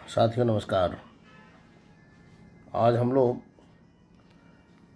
साथियों नमस्कार। आज हम लोग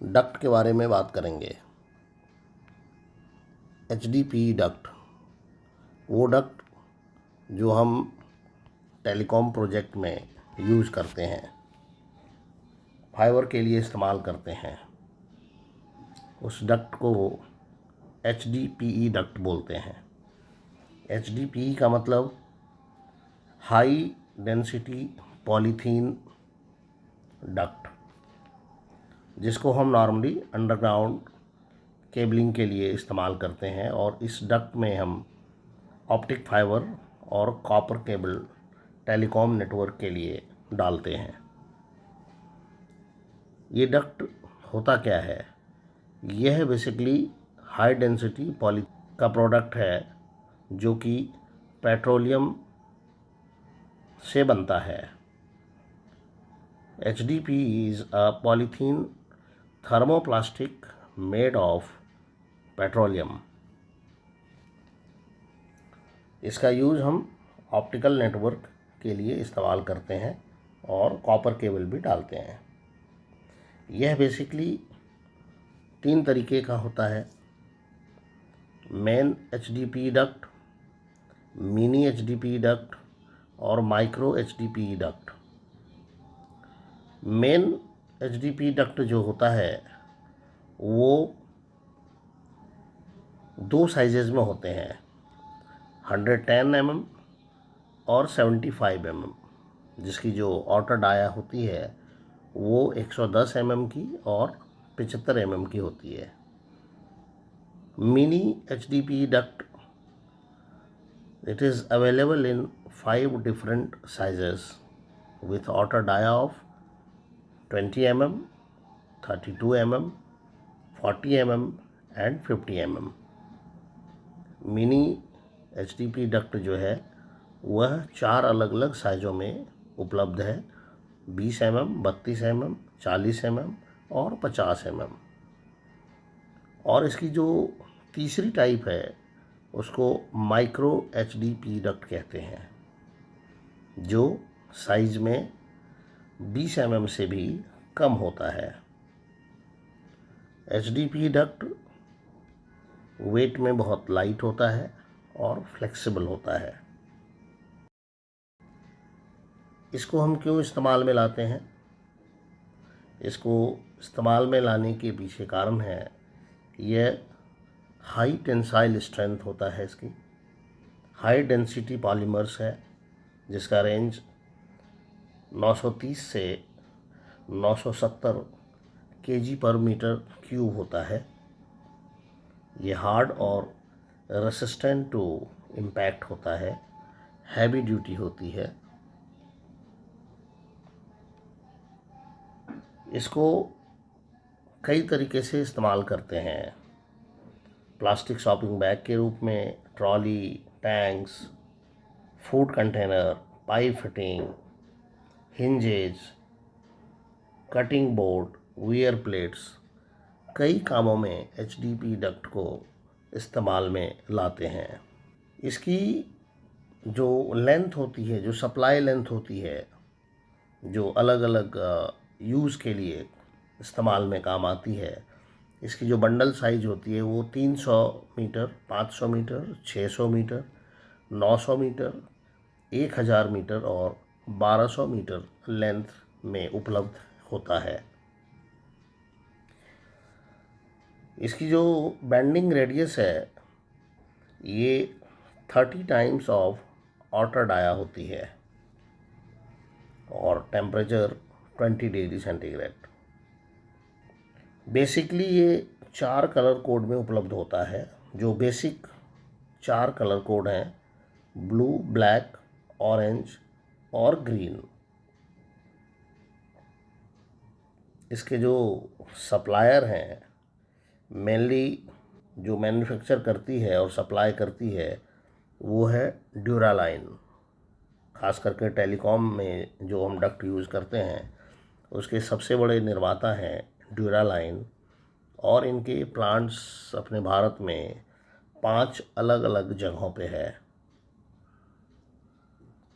डक्ट के बारे में बात करेंगे। HDPE डक्ट, वो डक्ट जो हम टेलीकॉम प्रोजेक्ट में यूज़ करते हैं, फाइबर के लिए इस्तेमाल करते हैं, उस डक्ट को HDPE डक्ट बोलते हैं। HDPE का मतलब हाई डेंसिटी पॉलीथीन डक्ट, जिसको हम नॉर्मली अंडरग्राउंड केबलिंग के लिए इस्तेमाल करते हैं। और इस डक्ट में हम ऑप्टिक फाइबर और कॉपर केबल टेलीकॉम नेटवर्क के लिए डालते हैं। ये डक्ट होता क्या है? यह बेसिकली हाई डेंसिटी पॉली का प्रोडक्ट है जो कि पेट्रोलियम से बनता है। HDPE is a polythene thermoplastic made of petroleum। इसका यूज़ हम ऑप्टिकल नेटवर्क के लिए इस्तेमाल करते हैं और कॉपर केबल भी डालते हैं। यह बेसिकली 3 तरीके का होता है: main HDPE duct, mini HDPE duct और micro HDPE duct. Main HDPE duct जो होता है वो 2 साइजेज़ में होते हैं, 110 mm और 75 mm, जिसकी जो आउटर डाया होती है वो 110 mm की और 75 mm की होती है। Mini HDPE duct, it is available in 5 different sizes with outer dia of 20 mm, 32 mm, 40 mm and 50 mm। Mini HDPE duct जो है वह 4 अलग अलग साइज़ों में उपलब्ध है: 20 mm, 32 mm, 40 mm और 50 mm। और इसकी जो तीसरी टाइप है उसको माइक्रो HDPE डक्ट कहते हैं, जो साइज में 20 mm से भी कम होता है। HDPE डक्ट वेट में बहुत लाइट होता है और फ्लेक्सिबल होता है। इसको हम क्यों इस्तेमाल में लाते हैं? इसको इस्तेमाल में लाने के पीछे कारण है, यह हाई टेंसाइल स्ट्रेंथ होता है, इसकी हाई डेंसिटी पॉलीमर्स है जिसका रेंज 930 से 970 kg/m³ होता है। ये हार्ड और रेसिस्टेंट टू इम्पैक्ट होता है, हैवी ड्यूटी होती है। इसको कई तरीके से इस्तेमाल करते हैं: प्लास्टिक शॉपिंग बैग के रूप में, trolley, tanks, food container, pipe fitting, hinges, cutting board, wear plates, कई कामों में HDPE डक्ट को इस्तेमाल में लाते हैं। इसकी जो लेंथ होती है, जो सप्लाई लेंथ होती है, जो अलग अलग यूज़ के लिए इस्तेमाल में काम आती है, इसकी जो बंडल साइज होती है वो 300 metre, 500 metre, 600 metre, 900 metre, 1000 metre और 1200 मीटर लेंथ में उपलब्ध होता है। इसकी जो बेंडिंग रेडियस है ये 30 टाइम्स ऑफ आउटर डाया होती है और टेम्परेचर 20 डिग्री सेंटीग्रेड। बेसिकली ये 4 कलर कोड में उपलब्ध होता है। जो बेसिक 4 कलर कोड हैं, ब्लू, ब्लैक, ऑरेंज और ग्रीन। इसके जो सप्लायर हैं, मेनली जो मैन्युफैक्चर करती है और सप्लाई करती है वो है ड्यूरालाइन। ख़ास करके टेलीकॉम में जो हम डक्ट यूज़ करते हैं उसके सबसे बड़े निर्माता हैं ड्यूरालाइन, और इनके प्लांट्स अपने भारत में 5 अलग अलग जगहों पे है।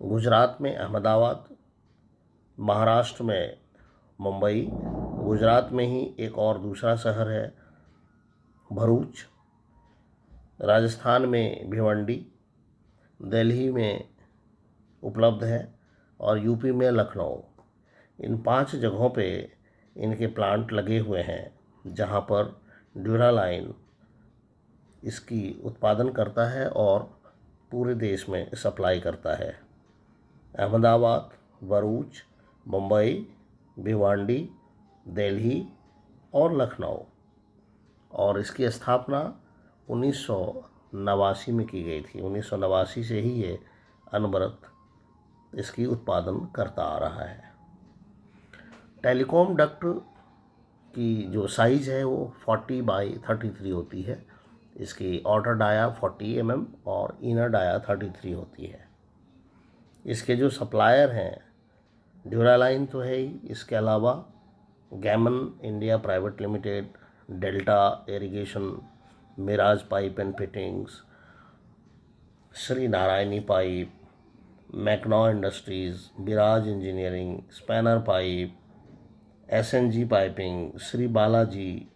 गुजरात में अहमदाबाद, महाराष्ट्र में मुंबई, गुजरात में ही एक और दूसरा शहर है भरूच, राजस्थान में भिवंडी, दिल्ली में उपलब्ध है और यूपी में लखनऊ। इन 5 जगहों पे इनके प्लांट लगे हुए हैं जहाँ पर ड्यूरालाइन इसकी उत्पादन करता है और पूरे देश में सप्लाई करता है। अहमदाबाद, भरूच, मुंबई, भिवांडी, दिल्ली और लखनऊ। और इसकी स्थापना 1989 में की गई थी। 1989 से ही ये अनवरत इसकी उत्पादन करता आ रहा है। टेलीकॉम डक्ट की जो साइज़ है वो 40x33 होती है। इसकी आउटर डाया 40 mm और इनर डाया 33 होती है। इसके जो सप्लायर हैं ड्यूरालाइन तो है ही, इसके अलावा Gammon India private limited, Delta irrigation, Miraj pipe and fittings, Shri Narayani pipe, मैकनॉ industries, Viraj engineering, spanner pipe, SNG piping, Shri Balaji,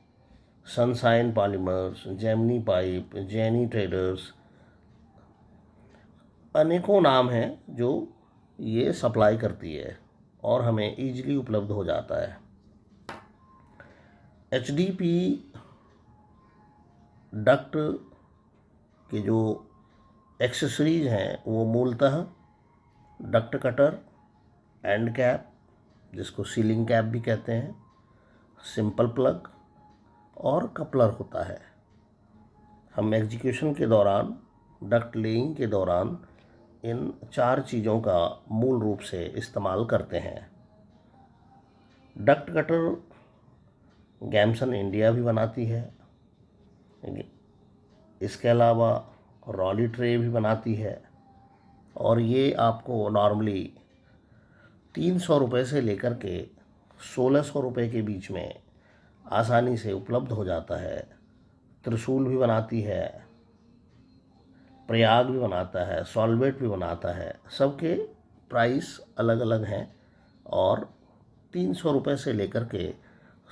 sunshine polymers, Gemini pipe, Jaini traders, अनेकों नाम हैं जो ये सप्लाई करती है और हमें ईजिली उपलब्ध हो जाता है। HDP डक्ट के जो एक्सेसरीज हैं वो मूलतः डक्ट कटर, एंड कैप जिसको सीलिंग कैप भी कहते हैं, सिंपल प्लग और कपलर होता है। हम एग्जीक्यूशन के दौरान, डक्ट लेइंग के दौरान इन 4 चीज़ों का मूल रूप से इस्तेमाल करते हैं। डक्ट कटर गैमसन इंडिया भी बनाती है। इसके अलावा रॉली ट्रे भी बनाती है और ये आपको नॉर्मली 300 रुपये से लेकर के 1600 रुपये के बीच में आसानी से उपलब्ध हो जाता है। त्रिशूल भी बनाती है, प्रयाग भी बनाता है, सॉल्वेट भी बनाता है। सबके प्राइस अलग अलग हैं और 300 रुपये से लेकर के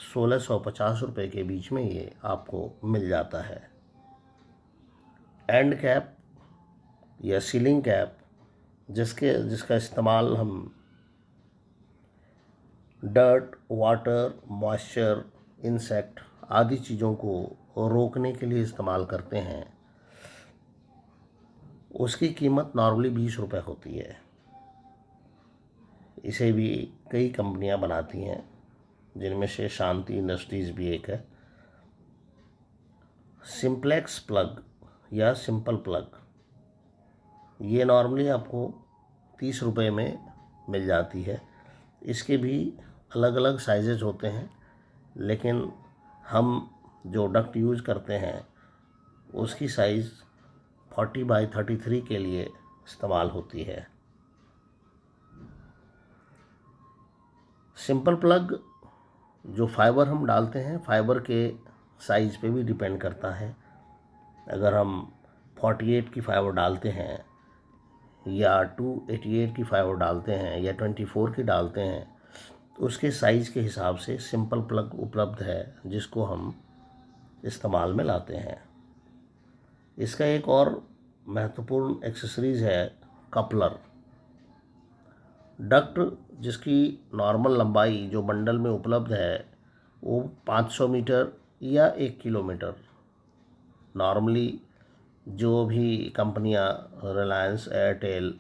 1650 रुपये के बीच में ये आपको मिल जाता है। एंड कैप या सीलिंग कैप जिसका इस्तेमाल हम डर्ट, वाटर, मॉइस्चर, इंसेक्ट आदि चीज़ों को रोकने के लिए इस्तेमाल करते हैं, उसकी कीमत नॉर्मली 20 रुपये होती है। इसे भी कई कंपनियां बनाती हैं जिनमें से शांति इंडस्ट्रीज़ भी एक है। सिंप्लेक्स प्लग या सिंपल प्लग ये नॉर्मली आपको 30 रुपये में मिल जाती है। इसके भी अलग अलग साइजेज होते हैं, लेकिन हम जो डक्ट यूज़ करते हैं उसकी साइज़ 40x33 के लिए इस्तेमाल होती है। सिंपल प्लग जो फाइबर हम डालते हैं, फाइबर के साइज़ पे भी डिपेंड करता है। अगर हम 48 की फाइबर डालते हैं या 288 की फाइबर डालते हैं या 24 की डालते हैं तो उसके साइज़ के हिसाब से सिंपल प्लग उपलब्ध है जिसको हम इस्तेमाल में लाते हैं। इसका एक और महत्वपूर्ण एक्सेसरीज़ है कपलर। डक्ट जिसकी नॉर्मल लंबाई जो बंडल में उपलब्ध है वो 500 मीटर या 1 किलोमीटर। नॉर्मली जो भी कंपनियां रिलायंस, एयरटेल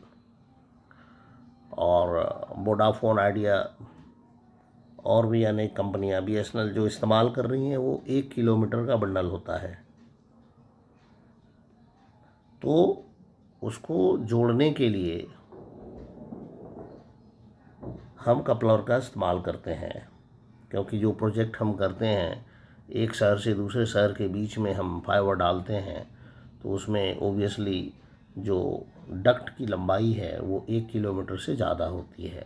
और वोडाफोन आइडिया और भी अनेक कंपनियां, BSNL जो इस्तेमाल कर रही हैं वो 1 किलोमीटर का बंडल होता है। तो उसको जोड़ने के लिए हम कपलर का इस्तेमाल करते हैं, क्योंकि जो प्रोजेक्ट हम करते हैं एक शहर से दूसरे शहर के बीच में हम फाइबर डालते हैं तो उसमें ओबियसली जो डक्ट की लंबाई है वो 1 किलोमीटर से ज़्यादा होती है।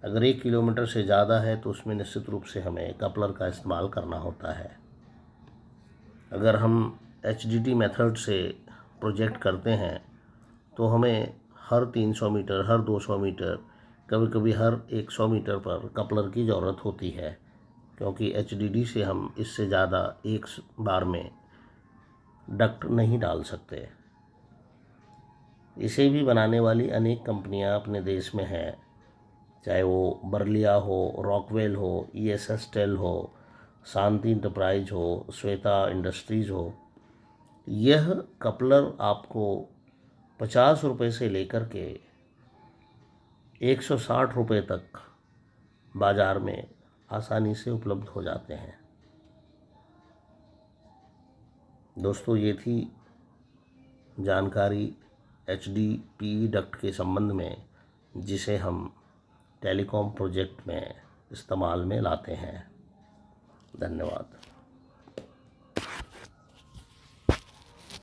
अगर 1 किलोमीटर से ज़्यादा है तो उसमें निश्चित रूप से हमें कपलर का इस्तेमाल करना होता है। अगर हम HDT मेथड से प्रोजेक्ट करते हैं तो हमें हर 300 मीटर, हर 200 मीटर कभी कभी हर 100 मीटर पर कपलर की ज़रूरत होती है, क्योंकि HDD से हम इससे ज़्यादा एक बार में डक्ट नहीं डाल सकते। इसे भी बनाने वाली अनेक कंपनियां अपने देश में हैं, चाहे वो बर्लिया हो, रॉकवेल हो, ESS टेल हो, शांति इंटरप्राइज हो, श्वेता इंडस्ट्रीज हो। यह कपलर आपको 50 रुपये से लेकर के 160 रुपये तक बाज़ार में आसानी से उपलब्ध हो जाते हैं। दोस्तों, ये थी जानकारी HDPE डक्ट के संबंध में, जिसे हम टेलीकॉम प्रोजेक्ट में इस्तेमाल में लाते हैं। धन्यवाद।